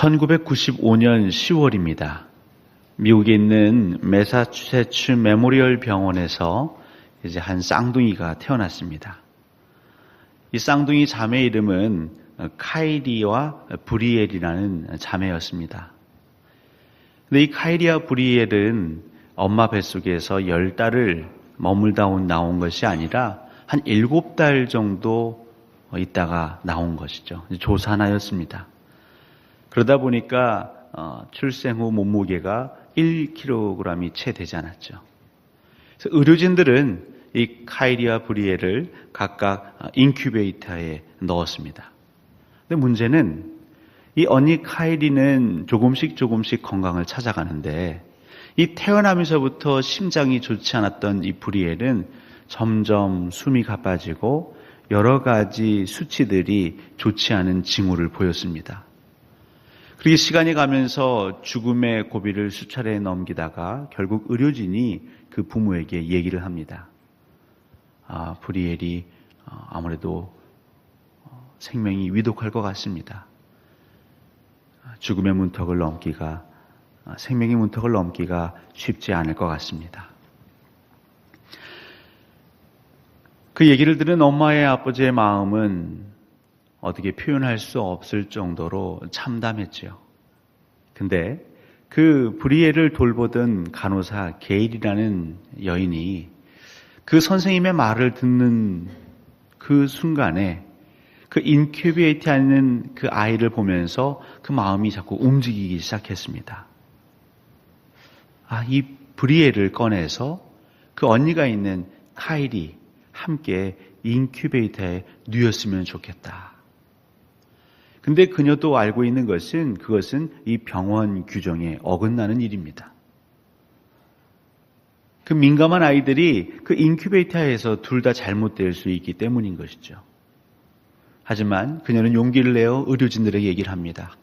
1995년 10월입니다. 미국에 있는 매사추세츠 메모리얼 병원에서 이제 한 쌍둥이가 태어났습니다. 이 쌍둥이 자매 이름은 카이리와 브리엘이라는 자매였습니다. 근데 이 카이리와 브리엘은 엄마 뱃속에서 10달을 머물다 나온 것이 아니라 한 7달 정도 있다가 나온 것이죠. 조산하였습니다. 그러다 보니까 출생 후 몸무게가 1kg이 채 되지 않았죠. 그래서 의료진들은 이 카이리와 브리엘을 각각 인큐베이터에 넣었습니다. 근데 문제는 이 언니 카이리는 조금씩 건강을 찾아가는데 이 태어나면서부터 심장이 좋지 않았던 이 브리엘은 점점 숨이 가빠지고 여러 가지 수치들이 좋지 않은 징후를 보였습니다. 그렇게 시간이 가면서 죽음의 고비를 수차례 넘기다가 결국 의료진이 그 부모에게 얘기를 합니다. 브리엘이 아무래도 생명이 위독할 것 같습니다. 죽음의 문턱을 넘기가, 생명의 문턱을 넘기가 쉽지 않을 것 같습니다. 그 얘기를 들은 엄마의 아버지의 마음은 어떻게 표현할 수 없을 정도로 참담했죠. 근데 그 브리엘을 돌보던 간호사 게일이라는 여인이 그 선생님의 말을 듣는 그 순간에 그 인큐베이트에 있는 그 아이를 보면서 그 마음이 자꾸 움직이기 시작했습니다. 이 브리엘을 꺼내서 그 언니가 있는 카이리 함께 인큐베이터에 누였으면 좋겠다. 근데 그녀도 알고 있는 것은 그것은 이 병원 규정에 어긋나는 일입니다. 그 민감한 아이들이 그 인큐베이터에서 둘 다 잘못될 수 있기 때문인 것이죠. 하지만 그녀는 용기를 내어 의료진들에게 얘기를 합니다.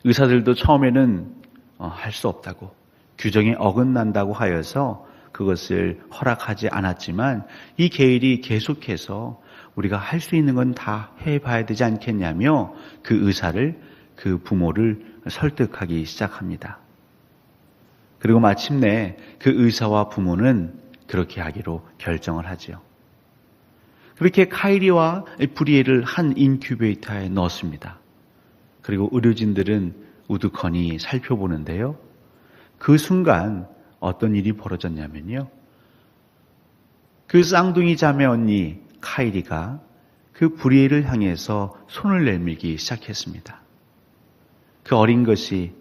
의사들도 처음에는 할 수 없다고, 규정에 어긋난다고 하여서 그것을 허락하지 않았지만 이 게일이 계속해서 우리가 할 수 있는 건 다 해봐야 되지 않겠냐며 그 의사를, 그 부모를 설득하기 시작합니다. 그리고 마침내 그 의사와 부모는 그렇게 하기로 결정을 하죠. 그렇게 카이리와 브리엘을 한 인큐베이터에 넣었습니다. 그리고 의료진들은 우두커니 살펴보는데요. 그 순간 어떤 일이 벌어졌냐면요. 그 쌍둥이 자매 언니 카이리가 그 브리엘을 향해서 손을 내밀기 시작했습니다. 그 어린 것이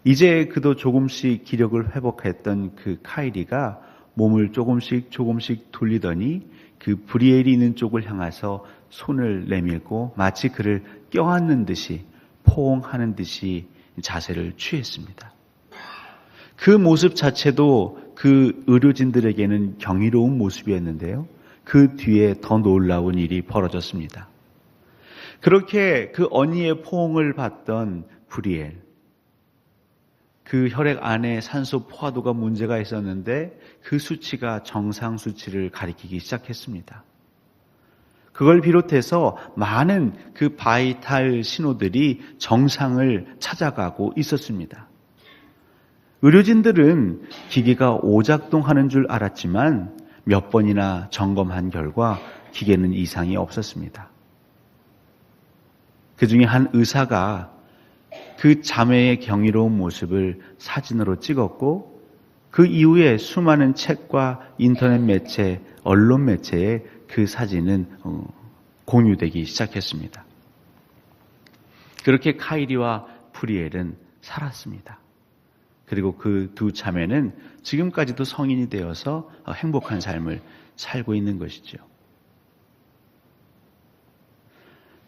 이제 그도 조금씩 기력을 회복했던 그 카이리가 몸을 조금씩 돌리더니 그 브리엘이 있는 쪽을 향해서 손을 내밀고 마치 그를 껴안는 듯이 포옹하는 듯이 자세를 취했습니다. 그 모습 자체도 그 의료진들에게는 경이로운 모습이었는데요. 그 뒤에 더 놀라운 일이 벌어졌습니다. 그렇게 그 언니의 포옹을 받던 브리엘, 그 혈액 안에 산소 포화도가 문제가 있었는데 그 수치가 정상 수치를 가리키기 시작했습니다. 그걸 비롯해서 많은 그 바이탈 신호들이 정상을 찾아가고 있었습니다. 의료진들은 기계가 오작동하는 줄 알았지만 몇 번이나 점검한 결과 기계는 이상이 없었습니다. 그 중에 한 의사가 그 자매의 경이로운 모습을 사진으로 찍었고 그 이후에 수많은 책과 인터넷 매체, 언론 매체에 그 사진은 공유되기 시작했습니다. 그렇게 카이리와 브리엘은 살았습니다. 그리고 그 두 자매는 지금까지도 성인이 되어서 행복한 삶을 살고 있는 것이죠.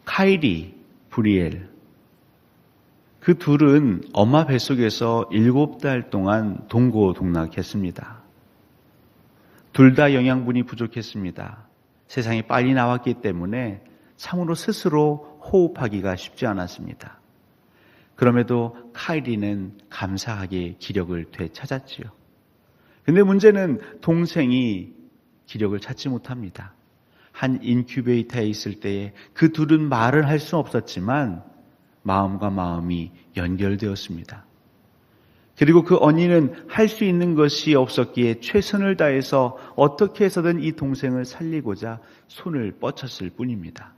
카이리, 브리엘, 그 둘은 엄마 뱃속에서 7달 동안 동고동락했습니다. 둘 다 영양분이 부족했습니다. 세상에 빨리 나왔기 때문에 참으로 스스로 호흡하기가 쉽지 않았습니다. 그럼에도 카이리는 감사하게 기력을 되찾았지요. 근데 문제는 동생이 기력을 찾지 못합니다. 한 인큐베이터에 있을 때에 그 둘은 말을 할 수 없었지만 마음과 마음이 연결되었습니다. 그리고 그 언니는 할 수 있는 것이 없었기에 최선을 다해서 어떻게 해서든 이 동생을 살리고자 손을 뻗쳤을 뿐입니다.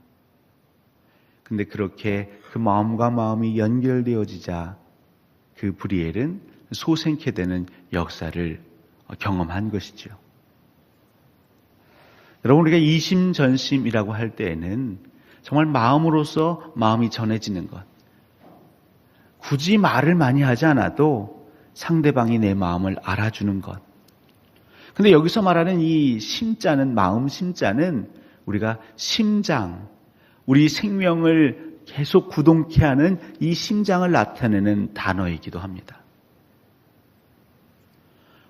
근데 그렇게 그 마음과 마음이 연결되어지자 그 브리엘은 소생케 되는 역사를 경험한 것이죠. 여러분, 우리가 이심전심이라고 할 때에는 정말 마음으로서 마음이 전해지는 것, 굳이 말을 많이 하지 않아도 상대방이 내 마음을 알아주는 것. 근데 여기서 말하는 이 심자는, 마음 심자는 우리가 심장, 우리 생명을 계속 구동케 하는 이 심장을 나타내는 단어이기도 합니다.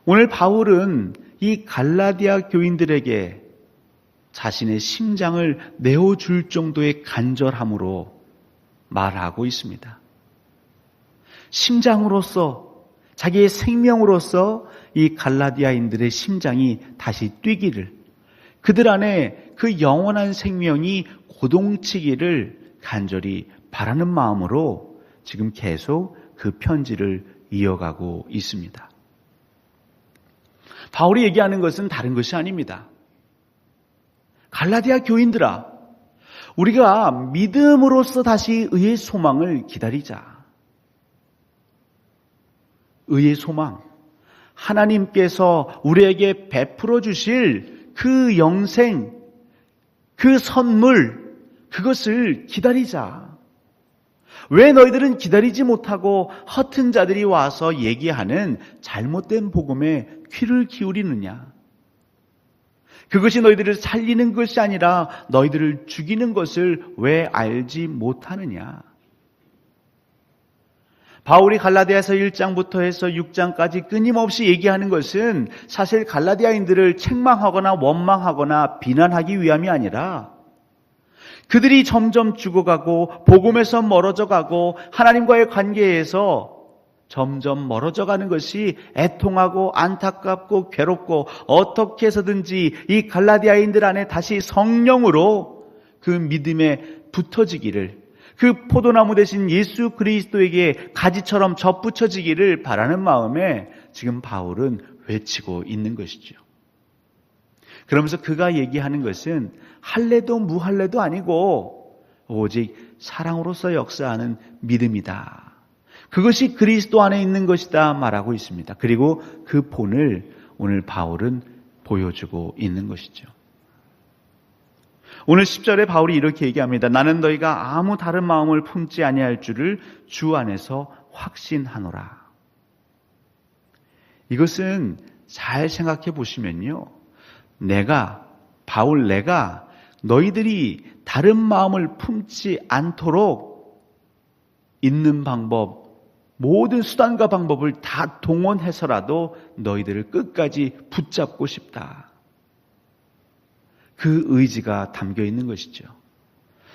오늘 바울은 이 갈라디아 교인들에게 자신의 심장을 내어줄 정도의 간절함으로 말하고 있습니다. 심장으로서, 자기의 생명으로서 이 갈라디아인들의 심장이 다시 뛰기를, 그들 안에 그 영원한 생명이 고동치기를 간절히 바라는 마음으로 지금 계속 그 편지를 이어가고 있습니다. 바울이 얘기하는 것은 다른 것이 아닙니다. 갈라디아 교인들아, 우리가 믿음으로써 다시 의의 소망을 기다리자. 의의 소망, 하나님께서 우리에게 베풀어 주실 그 영생, 그 선물, 그것을 기다리자. 왜 너희들은 기다리지 못하고 허튼 자들이 와서 얘기하는 잘못된 복음에 귀를 기울이느냐? 그것이 너희들을 살리는 것이 아니라 너희들을 죽이는 것을 왜 알지 못하느냐? 바울이 갈라디아서 1장부터 해서 6장까지 끊임없이 얘기하는 것은 사실 갈라디아인들을 책망하거나 원망하거나 비난하기 위함이 아니라 그들이 점점 죽어가고 복음에서 멀어져 가고 하나님과의 관계에서 점점 멀어져 가는 것이 애통하고 안타깝고 괴롭고 어떻게 해서든지 이 갈라디아인들 안에 다시 성령으로 그 믿음에 붙어지기를, 그 포도나무 대신 예수 그리스도에게 가지처럼 접붙여지기를 바라는 마음에 지금 바울은 외치고 있는 것이죠. 그러면서 그가 얘기하는 것은 할례도 무할례도 아니고 오직 사랑으로서 역사하는 믿음이다. 그것이 그리스도 안에 있는 것이다 말하고 있습니다. 그리고 그 본을 오늘 바울은 보여주고 있는 것이죠. 오늘 10절에 바울이 이렇게 얘기합니다. 나는 너희가 아무 다른 마음을 품지 아니할 줄을 주 안에서 확신하노라. 이것은 잘 생각해 보시면요, 내가 너희들이 다른 마음을 품지 않도록 있는 방법, 모든 수단과 방법을 다 동원해서라도 너희들을 끝까지 붙잡고 싶다. 그 의지가 담겨 있는 것이죠.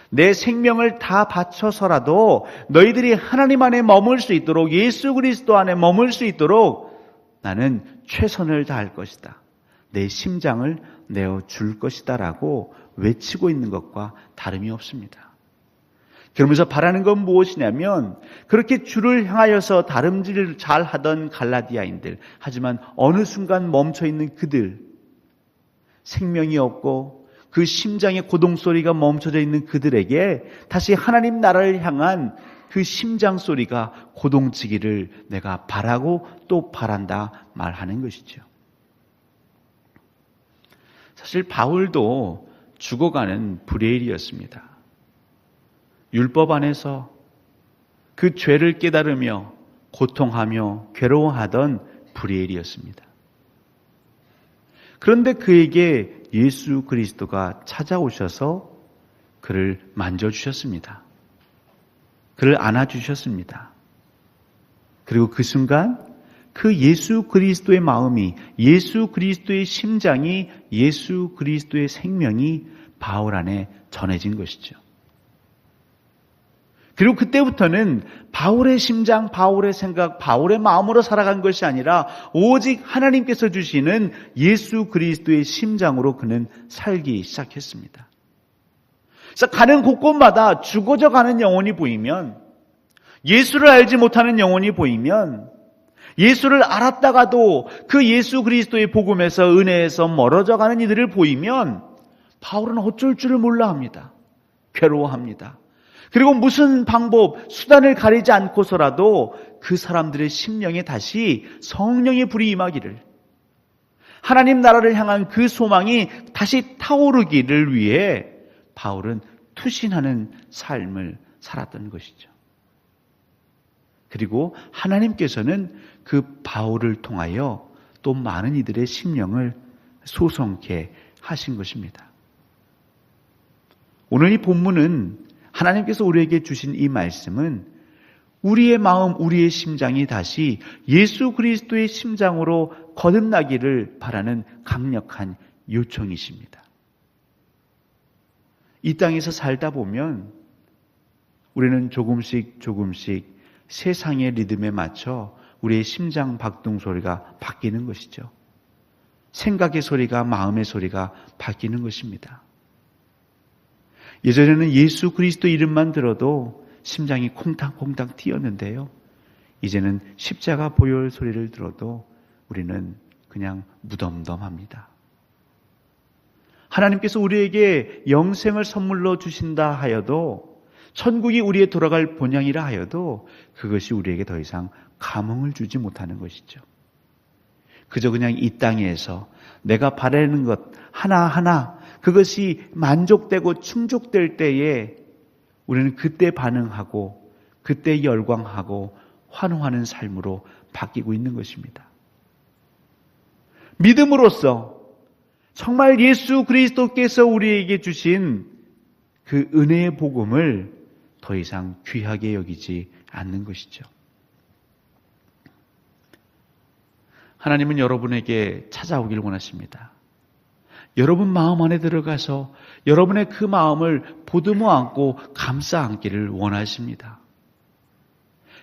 내 생명을 다 바쳐서라도 너희들이 하나님 안에 머물 수 있도록, 예수 그리스도 안에 머물 수 있도록 나는 최선을 다할 것이다. 내 심장을 내어줄 것이다 라고 외치고 있는 것과 다름이 없습니다. 그러면서 바라는 건 무엇이냐면, 그렇게 주를 향하여서 다름질을 잘 하던 갈라디아인들, 하지만 어느 순간 멈춰있는 그들, 생명이 없고 그 심장의 고동소리가 멈춰져 있는 그들에게 다시 하나님 나라를 향한 그 심장 소리가 고동치기를 내가 바라고 또 바란다 말하는 것이죠. 사실 바울도 죽어가는 브레일이었습니다. 율법 안에서 그 죄를 깨달으며 고통하며 괴로워하던 브레일이었습니다. 그런데 그에게 예수 그리스도가 찾아오셔서 그를 만져주셨습니다. 그를 안아주셨습니다. 그리고 그 순간 그 예수 그리스도의 마음이, 예수 그리스도의 심장이, 예수 그리스도의 생명이 바울 안에 전해진 것이죠. 그리고 그때부터는 바울의 심장, 바울의 생각, 바울의 마음으로 살아간 것이 아니라 오직 하나님께서 주시는 예수 그리스도의 심장으로 그는 살기 시작했습니다. 그래서 가는 곳곳마다 죽어져 가는 영혼이 보이면 예수를 알지 못하는 영혼이 보이면 예수를 알았다가도 그 예수 그리스도의 복음에서 은혜에서 멀어져 가는 이들을 보이면 바울은 어쩔 줄을 몰라 합니다. 괴로워합니다. 그리고 무슨 방법, 수단을 가리지 않고서라도 그 사람들의 심령에 다시 성령의 불이 임하기를, 하나님 나라를 향한 그 소망이 다시 타오르기를 위해 바울은 투신하는 삶을 살았던 것이죠. 그리고 하나님께서는 그 바울을 통하여 또 많은 이들의 심령을 소성케 하신 것입니다. 오늘 이 본문은 하나님께서 우리에게 주신 이 말씀은 우리의 마음, 우리의 심장이 다시 예수 그리스도의 심장으로 거듭나기를 바라는 강력한 요청이십니다. 이 땅에서 살다 보면 우리는 조금씩 세상의 리듬에 맞춰 우리의 심장 박동 소리가 바뀌는 것이죠. 생각의 소리가, 마음의 소리가 바뀌는 것입니다. 예전에는 예수 그리스도 이름만 들어도 심장이 콩탕콩탕 뛰었는데요. 이제는 십자가 보혈 소리를 들어도 우리는 그냥 무덤덤합니다. 하나님께서 우리에게 영생을 선물로 주신다 하여도, 천국이 우리의 돌아갈 본향이라 하여도 그것이 우리에게 더 이상 감흥을 주지 못하는 것이죠. 그저 그냥 이 땅에서 내가 바라는 것 하나하나 그것이 만족되고 충족될 때에 우리는 그때 반응하고 그때 열광하고 환호하는 삶으로 바뀌고 있는 것입니다. 믿음으로써 정말 예수 그리스도께서 우리에게 주신 그 은혜의 복음을 더 이상 귀하게 여기지 않는 것이죠. 하나님은 여러분에게 찾아오길 원하십니다. 여러분 마음 안에 들어가서 여러분의 그 마음을 보듬어 안고 감싸 안기를 원하십니다.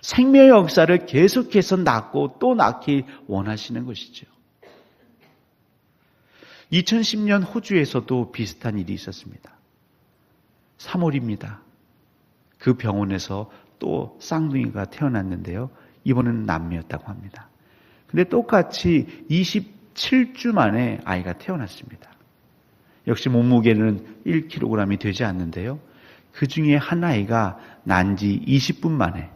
생명의 역사를 계속해서 낳고 또 낳기 원하시는 것이죠. 2010년 호주에서도 비슷한 일이 있었습니다. 3월입니다. 그 병원에서 또 쌍둥이가 태어났는데요. 이번은 남매였다고 합니다. 근데 똑같이 27주 만에 아이가 태어났습니다. 역시 몸무게는 1kg이 되지 않는데요. 그 중에 한 아이가 난 지 20분 만에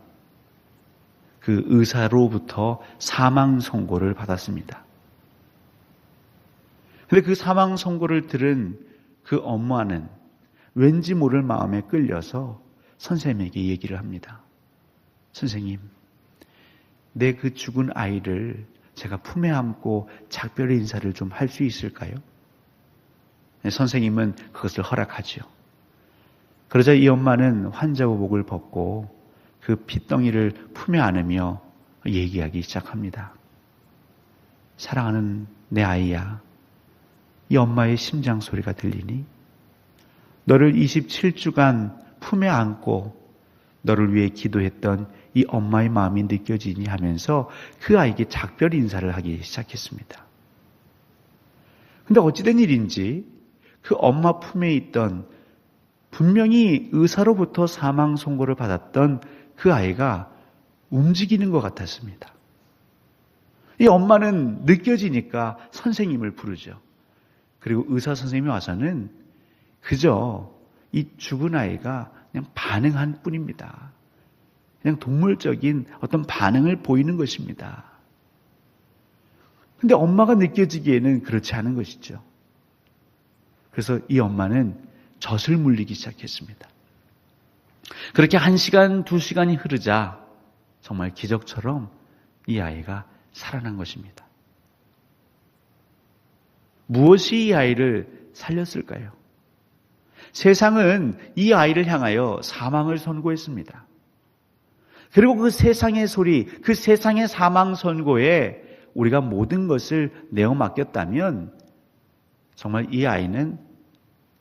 그 의사로부터 사망 선고를 받았습니다. 근데 그 사망 선고를 들은 그 엄마는 왠지 모를 마음에 끌려서 선생님에게 얘기를 합니다. 선생님, 내 그 죽은 아이를 제가 품에 안고 작별 인사를 좀 할 수 있을까요? 선생님은 그것을 허락하죠. 그러자 이 엄마는 환자복을 벗고 그 핏덩이를 품에 안으며 얘기하기 시작합니다. 사랑하는 내 아이야, 이 엄마의 심장 소리가 들리니? 너를 27주간 품에 안고 너를 위해 기도했던 이 엄마의 마음이 느껴지니 하면서 그 아이에게 작별 인사를 하기 시작했습니다. 근데 어찌된 일인지 그 엄마 품에 있던 분명히 의사로부터 사망 선고를 받았던 그 아이가 움직이는 것 같았습니다. 이 엄마는 느껴지니까 선생님을 부르죠. 그리고 의사 선생님이 와서는 그저 이 죽은 아이가 그냥 반응한 뿐입니다. 그냥 동물적인 어떤 반응을 보이는 것입니다. 근데 엄마가 느껴지기에는 그렇지 않은 것이죠. 그래서 이 엄마는 젖을 물리기 시작했습니다. 그렇게 1시간, 2시간이 흐르자 정말 기적처럼 이 아이가 살아난 것입니다. 무엇이 이 아이를 살렸을까요? 세상은 이 아이를 향하여 사망을 선고했습니다. 그리고 그 세상의 소리, 그 세상의 사망 선고에 우리가 모든 것을 내어 맡겼다면 정말 이 아이는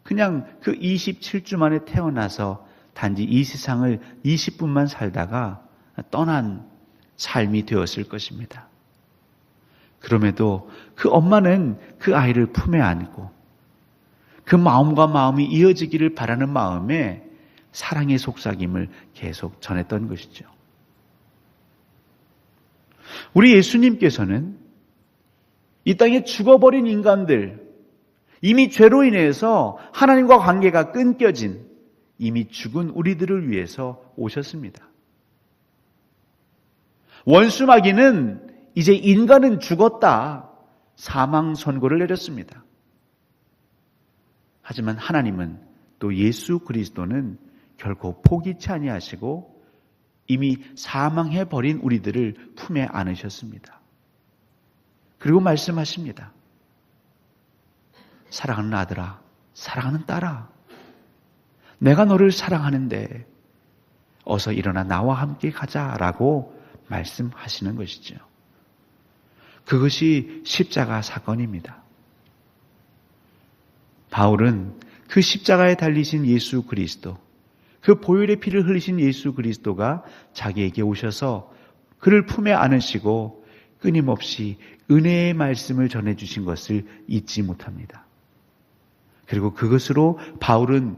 그냥 그 27주 만에 태어나서 단지 이 세상을 20분만 살다가 떠난 삶이 되었을 것입니다. 그럼에도 그 엄마는 그 아이를 품에 안고 그 마음과 마음이 이어지기를 바라는 마음에 사랑의 속삭임을 계속 전했던 것이죠. 우리 예수님께서는 이 땅에 죽어버린 인간들, 이미 죄로 인해서 하나님과 관계가 끊겨진 이미 죽은 우리들을 위해서 오셨습니다. 원수 마귀는 이제 인간은 죽었다, 사망 선고를 내렸습니다. 하지만 하나님은 또 예수 그리스도는 결코 포기치 아니하시고 이미 사망해 버린 우리들을 품에 안으셨습니다. 그리고 말씀하십니다. 사랑하는 아들아, 사랑하는 딸아, 내가 너를 사랑하는데 어서 일어나 나와 함께 가자라고 말씀하시는 것이죠. 그것이 십자가 사건입니다. 바울은 그 십자가에 달리신 예수 그리스도, 그 보혈의 피를 흘리신 예수 그리스도가 자기에게 오셔서 그를 품에 안으시고 끊임없이 은혜의 말씀을 전해주신 것을 잊지 못합니다. 그리고 그것으로 바울은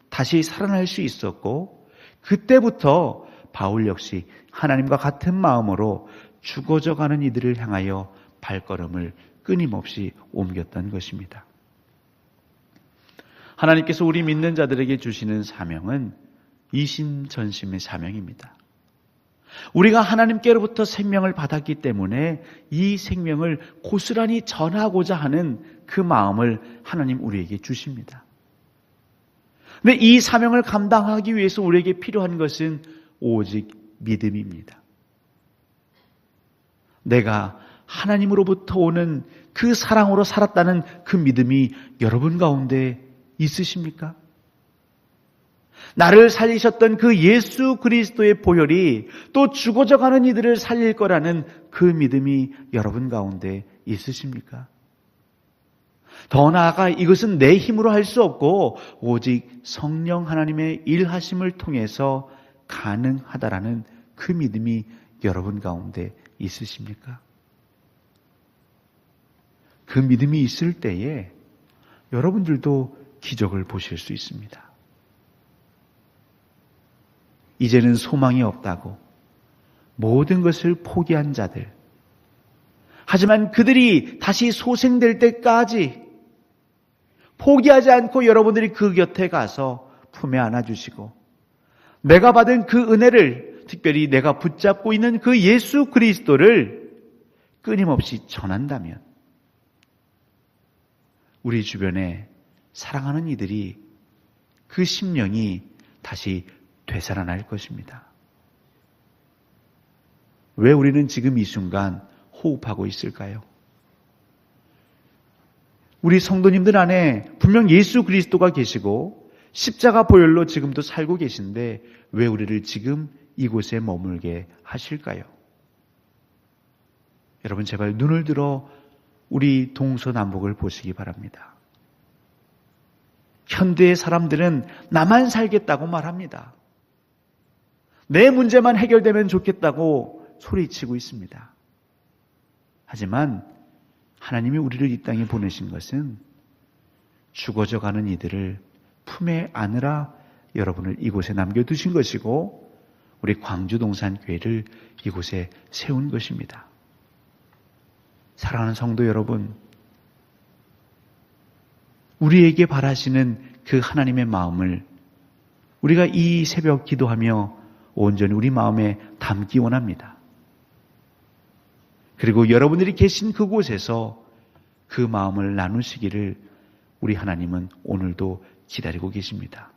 다시 살아날 수 있었고, 그때부터 바울 역시 하나님과 같은 마음으로 죽어져가는 이들을 향하여 발걸음을 끊임없이 옮겼던 것입니다. 하나님께서 우리 믿는 자들에게 주시는 사명은 이심전심의 사명입니다. 우리가 하나님께로부터 생명을 받았기 때문에 이 생명을 고스란히 전하고자 하는 그 마음을 하나님 우리에게 주십니다. 근데 이 사명을 감당하기 위해서 우리에게 필요한 것은 오직 믿음입니다. 내가 하나님으로부터 오는 그 사랑으로 살았다는 그 믿음이 여러분 가운데 있으십니까? 나를 살리셨던 그 예수 그리스도의 보혈이 또 죽어져가는 이들을 살릴 거라는 그 믿음이 여러분 가운데 있으십니까? 더 나아가 이것은 내 힘으로 할 수 없고 오직 성령 하나님의 일하심을 통해서 가능하다라는 그 믿음이 여러분 가운데 있으십니까? 그 믿음이 있을 때에 여러분들도 기적을 보실 수 있습니다. 이제는 소망이 없다고 모든 것을 포기한 자들, 하지만 그들이 다시 소생될 때까지 포기하지 않고 여러분들이 그 곁에 가서 품에 안아주시고 내가 받은 그 은혜를, 특별히 내가 붙잡고 있는 그 예수 그리스도를 끊임없이 전한다면 우리 주변에 사랑하는 이들이 그 심령이 다시 되살아날 것입니다. 왜 우리는 지금 이 순간 호흡하고 있을까요? 우리 성도님들 안에 분명 예수 그리스도가 계시고 십자가 보혈로 지금도 살고 계신데 왜 우리를 지금 이곳에 머물게 하실까요? 여러분 제발 눈을 들어 우리 동서남북을 보시기 바랍니다. 현대의 사람들은 나만 살겠다고 말합니다. 내 문제만 해결되면 좋겠다고 소리치고 있습니다. 하지만 하나님이 우리를 이 땅에 보내신 것은 죽어져가는 이들을 품에 안으라 여러분을 이곳에 남겨두신 것이고 우리 광주동산교회를 이곳에 세운 것입니다. 사랑하는 성도 여러분, 우리에게 바라시는 그 하나님의 마음을 우리가 이 새벽 기도하며 온전히 우리 마음에 담기 원합니다. 그리고 여러분들이 계신 그곳에서 그 마음을 나누시기를 우리 하나님은 오늘도 기다리고 계십니다.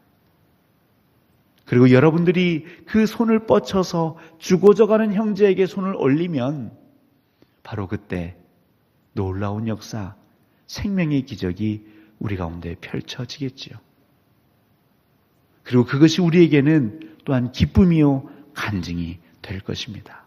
그리고 여러분들이 그 손을 뻗쳐서 죽어져가는 형제에게 손을 올리면 바로 그때 놀라운 역사, 생명의 기적이 우리 가운데 펼쳐지겠지요. 그리고 그것이 우리에게는 또한 기쁨이요 간증이 될 것입니다.